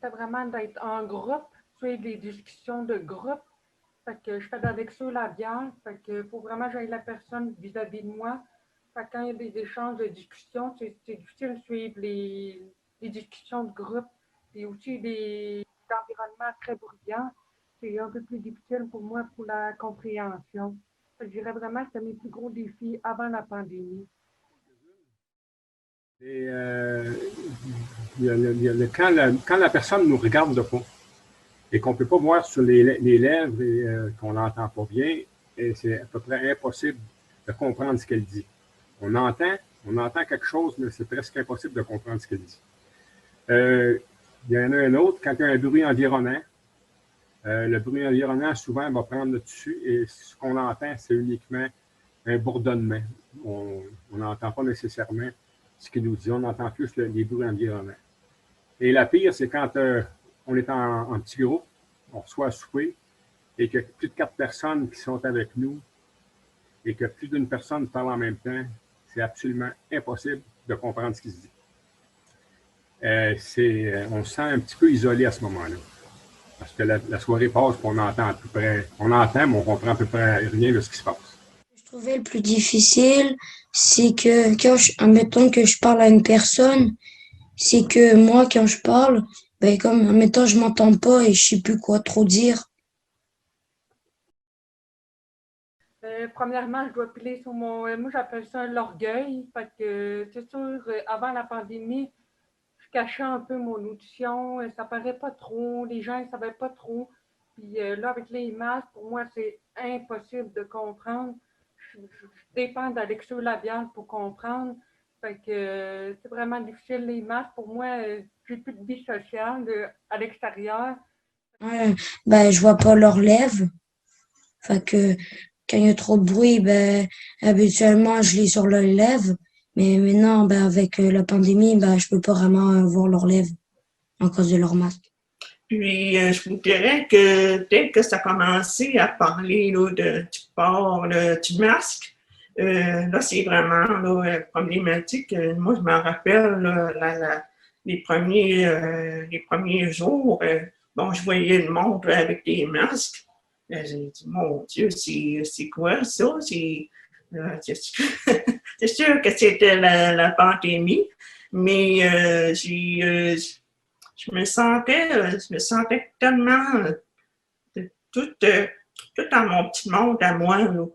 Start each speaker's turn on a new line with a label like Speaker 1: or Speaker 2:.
Speaker 1: j'essaie vraiment d'être en groupe, suivre des discussions de groupe. Fait que je fais de la lecture labiale. Fait que faut vraiment que j'aille la personne vis-à-vis de moi. Fait que quand il y a des échanges de discussions, c'est difficile de suivre les discussions de groupe. Et aussi des environnements très bruyants. C'est un peu plus difficile pour moi pour la compréhension. Fait que je dirais vraiment que c'était mes plus gros défis avant la pandémie.
Speaker 2: Et, quand la personne ne nous regarde pas et qu'on ne peut pas voir sur les lèvres et qu'on n'entend pas bien, et c'est à peu près impossible de comprendre ce qu'elle dit. On entend quelque chose, mais c'est presque impossible de comprendre ce qu'elle dit. Il y en a un autre, quand il y a un bruit environnant, le bruit environnant souvent va prendre le dessus et ce qu'on entend, c'est uniquement un bourdonnement. On n'entend pas nécessairement ce qu'il nous dit, on entend plus les bruits environnants. Et la pire, c'est quand on est en petit groupe, on reçoit à souper, et que plus de 4 personnes qui sont avec nous, et que plus d'une personne parle en même temps, c'est absolument impossible de comprendre ce qui se dit. On se sent un petit peu isolé à ce moment-là. Parce que la soirée passe, on entend à peu près, on entend, mais on comprend à peu près rien de ce qui se passe.
Speaker 3: Ce que je trouvais le plus difficile, c'est que admettons que je parle à une personne, c'est que moi, quand je parle, ben, comme, admettons, je m'entends pas et je sais plus quoi trop dire.
Speaker 1: Premièrement, je dois piler sur moi j'appelle ça l'orgueil. Fait que c'est sûr, avant la pandémie, je cachais un peu mon audition. Ça paraît pas trop. Les gens ne savaient pas trop. Puis là, avec les masques, pour moi, c'est impossible de comprendre. Je dépends de la lecture labiale pour comprendre. Fait que c'est vraiment difficile, les masques. Pour moi, j'ai plus de vie sociale à l'extérieur.
Speaker 3: Ouais, ben, je vois pas leurs lèvres. Fait que quand il y a trop de bruit, ben, habituellement, je lis sur leurs lèvres. Mais maintenant, ben, avec la pandémie, ben, je peux pas vraiment voir leurs lèvres à cause de leur masque.
Speaker 4: Puis, je vous dirais que dès que ça a commencé à parler là, du port du masque, là, c'est vraiment là, problématique. Moi, je me rappelle là, les premiers jours, bon, je voyais le monde avec des masques. J'ai dit, mon Dieu, c'est quoi ça? C'est sûr que c'était la pandémie, mais je me sentais tellement tout dans mon petit monde à moi. Là.